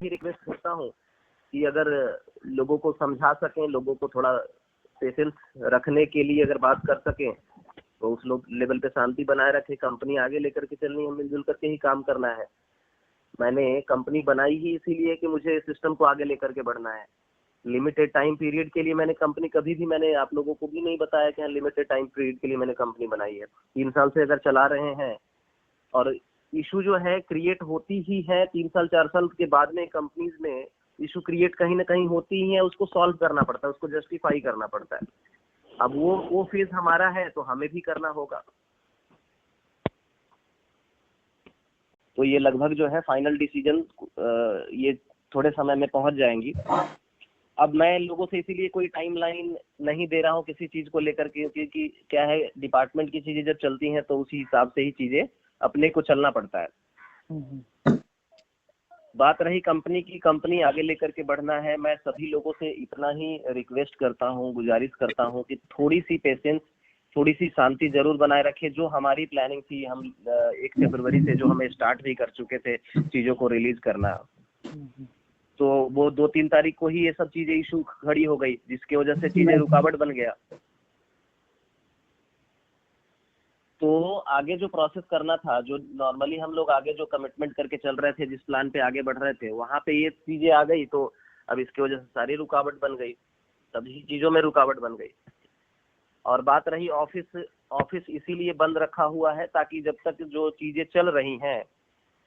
Request करता हूँ कि अगर लोगों को समझा सकें, लोगों को थोड़ा पेशेंस रखने के लिए अगर बात कर सकें तो उस लोग लेवल पे शांति बनाए रखें। कंपनी आगे लेकर के चलनी है, मिलजुल करके ही काम करना है। मैंने कंपनी बनाई ही इसीलिए कि मुझे सिस्टम को आगे लेकर के बढ़ना है। लिमिटेड टाइम पीरियड के लिए मैंने कंपनी कभी भी मैंने आप लोगों को भी नहीं बताया कि हाँ लिमिटेड टाइम पीरियड के लिए मैंने कंपनी बनाई है। 3 साल से अगर चला रहे हैं और इशू जो है क्रिएट होती ही है 3 साल 4 साल के बाद में कंपनीज में इशू क्रिएट कहीं ना कहीं होती ही है, उसको सॉल्व करना पड़ता है, उसको जस्टिफाई करना पड़ता है। अब वो फेज हमारा है तो हमें भी करना होगा। तो ये लगभग जो है फाइनल डिसीजन ये थोड़े समय में पहुंच जाएंगी। अब मैं लोगों से इसीलिए कोई टाइमलाइन नहीं दे रहा हूं किसी चीज को लेकर के, क्योंकि क्या है डिपार्टमेंट की चीजें जब चलती हैं तो उसी हिसाब से ही चीजें अपने को चलना पड़ता है। बात रही कंपनी की, कंपनी आगे लेकर के बढ़ना है। मैं सभी लोगों से इतना ही रिक्वेस्ट करता हूं, गुजारिश करता हूं कि थोड़ी सी पेशेंस, थोड़ी सी शांति जरूर बनाए रखें। जो हमारी प्लानिंग थी, हम 1 फरवरी से जो हमें स्टार्ट भी कर चुके थे चीजों को रिलीज करना, तो वो 2-3 तारीख को ही ये सब चीजें इशू खड़ी हो गई, जिसकी वजह से चीजें रुकावट बन गया। तो आगे जो प्रोसेस करना था, जो नॉर्मली हम लोग आगे जो कमिटमेंट करके चल रहे थे, जिस प्लान पे आगे बढ़ रहे थे, वहां पे ये चीजें आ गई तो अब इसकी वजह से सारी रुकावट बन गई, सभी चीजों में रुकावट बन गई। और बात रही ऑफिस इसीलिए बंद रखा हुआ है ताकि जब तक जो चीजें चल रही हैं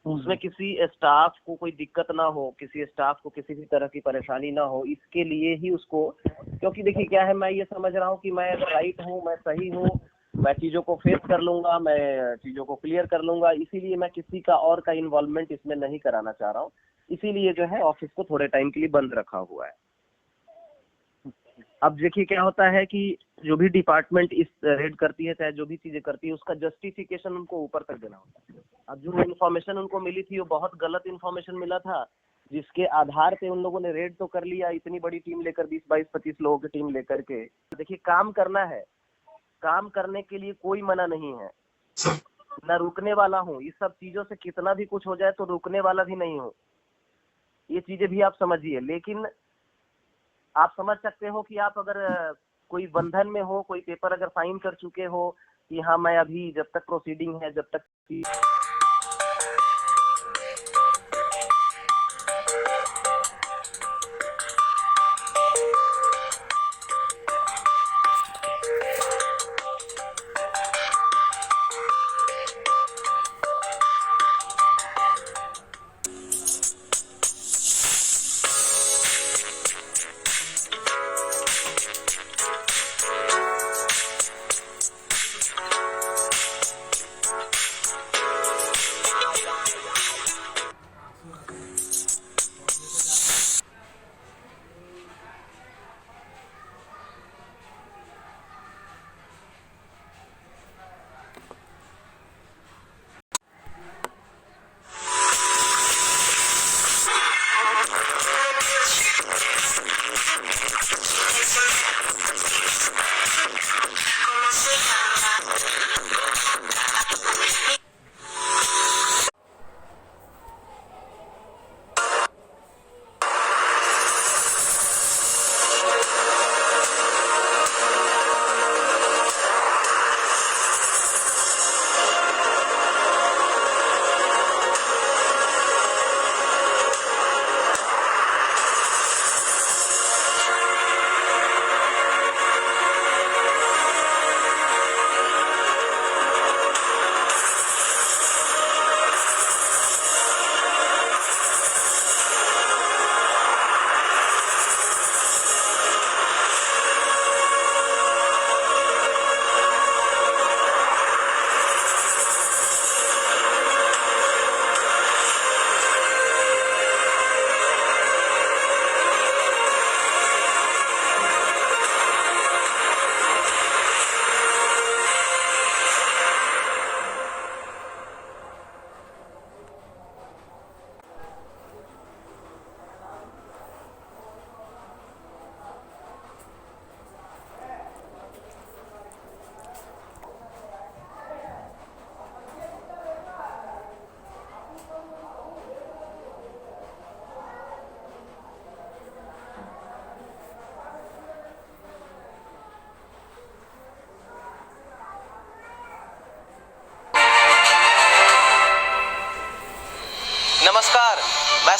उसमें किसी स्टाफ को कोई दिक्कत ना हो, किसी स्टाफ को किसी भी तरह की परेशानी ना हो, इसके लिए ही उसको, क्योंकि देखिए क्या है, मैं ये समझ रहा हूँ कि मैं अगर राइट हूँ, मैं सही हूँ, मैं चीजों को फेस कर लूंगा, मैं चीजों को क्लियर कर लूंगा, इसीलिए मैं किसी का और का इन्वॉल्वमेंट इसमें नहीं कराना चाह रहा हूँ। इसीलिए जो है ऑफिस को थोड़े टाइम के लिए बंद रखा हुआ है। अब देखिए क्या होता है कि जो भी डिपार्टमेंट इस रेड करती है, चाहे जो भी चीजें करती है, उसका जस्टिफिकेशन उनको ऊपर तक देना होता है। अब जो इन्फॉर्मेशन उनको मिली थी वो बहुत गलत इन्फॉर्मेशन मिला था, जिसके आधार पे उन लोगों ने रेड तो कर लिया इतनी बड़ी टीम लेकर, 20-22-25 लोगों की टीम लेकर के। देखिए काम करना है, काम करने के लिए कोई मना नहीं है, न रुकने वाला हूँ। इस सब चीजों से कितना भी कुछ हो जाए तो रुकने वाला भी नहीं हूँ, ये चीजें भी आप समझिए। लेकिन आप समझ सकते हो कि आप अगर कोई बंधन में हो, कोई पेपर अगर साइन कर चुके हो कि हाँ मैं अभी जब तक प्रोसीडिंग है, जब तक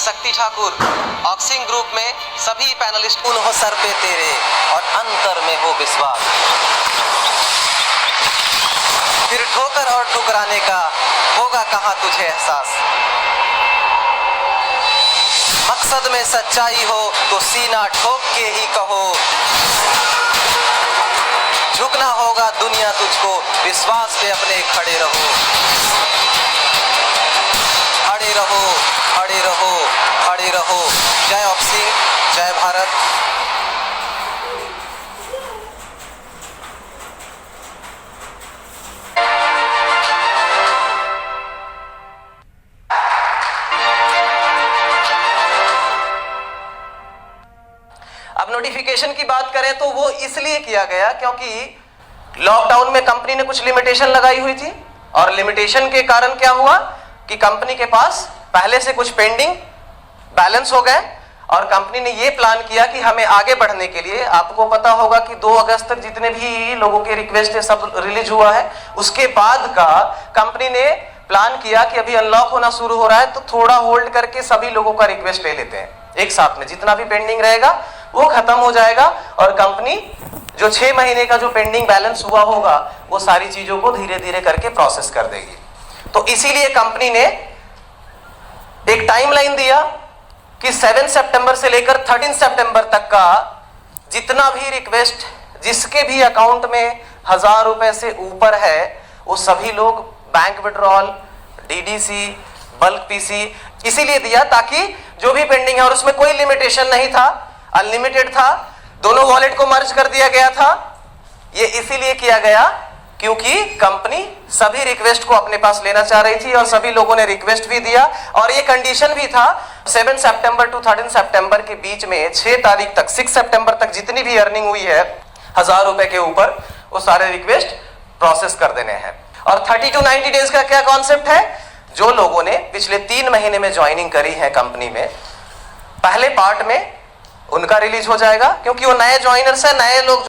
शक्ति ठाकुर, ऑक्सिंग ग्रुप में सभी पैनलिस्ट उन्हों सर पे तेरे और अंतर में हो विश्वास। फिर ठोकर और ठुकराने का होगा कहाँ तुझे एहसास। मकसद में सच्चाई हो तो सीना ठोक के ही कहो, झुकना होगा दुनिया तुझको, विश्वास पे अपने खड़े रहो। खड़े रहो, खड़े रहो, खड़े रहो। जय ऑक्सिंग, जय भारत। अब नोटिफिकेशन की बात करें तो वो इसलिए किया गया क्योंकि लॉकडाउन में कंपनी ने कुछ लिमिटेशन लगाई हुई थी और लिमिटेशन के कारण क्या हुआ कि कंपनी के पास पहले से कुछ पेंडिंग बैलेंस हो गए और कंपनी ने ये प्लान किया कि हमें आगे बढ़ने के लिए, आपको पता होगा कि 2 अगस्त तक जितने भी लोगों के रिक्वेस्ट है सब रिलीज हुआ है। उसके बाद का कंपनी ने प्लान किया कि अभी अनलॉक होना शुरू हो रहा है तो थोड़ा होल्ड करके सभी लोगों का रिक्वेस्ट ले लेते हैं एक साथ में, जितना भी पेंडिंग रहेगा वो खत्म हो जाएगा और कंपनी जो 6 महीने का जो पेंडिंग बैलेंस हुआ होगा वो सारी चीजों को धीरे धीरे करके प्रोसेस कर देगी। तो इसीलिए कंपनी ने एक टाइमलाइन दिया कि 7 सितंबर से लेकर 13 सितंबर तक का जितना भी रिक्वेस्ट जिसके भी अकाउंट में 1000 रुपए से ऊपर है वो सभी लोग bank withdrawal, DDC, bulk PC इसीलिए दिया ताकि जो भी पेंडिंग है, और उसमें कोई लिमिटेशन नहीं था, अनलिमिटेड था, दोनों वॉलेट को मर्ज कर दिया गया था। ये इसीलिए किया गया क्योंकि कंपनी सभी रिक्वेस्ट को अपने पास लेना चाह रही थी और सभी लोगों ने रिक्वेस्ट भी दिया और ये कंडीशन भी था 7 सितंबर टू 13 सितंबर के बीच में 6 तारीख तक 6 सितंबर तक जितनी भी अर्निंग हुई है 1000 रुपए के ऊपर वो सारे रिक्वेस्ट प्रोसेस कर देने हैं। और 30 to 90 डेज का क्या कॉन्सेप्ट है, जो लोगों ने पिछले 3 महीने में ज्वाइनिंग करी है कंपनी में, पहले पार्ट में उनका रिलीज हो जाएगा क्योंकि वो नए ज्वाइनर्स है, नए लोग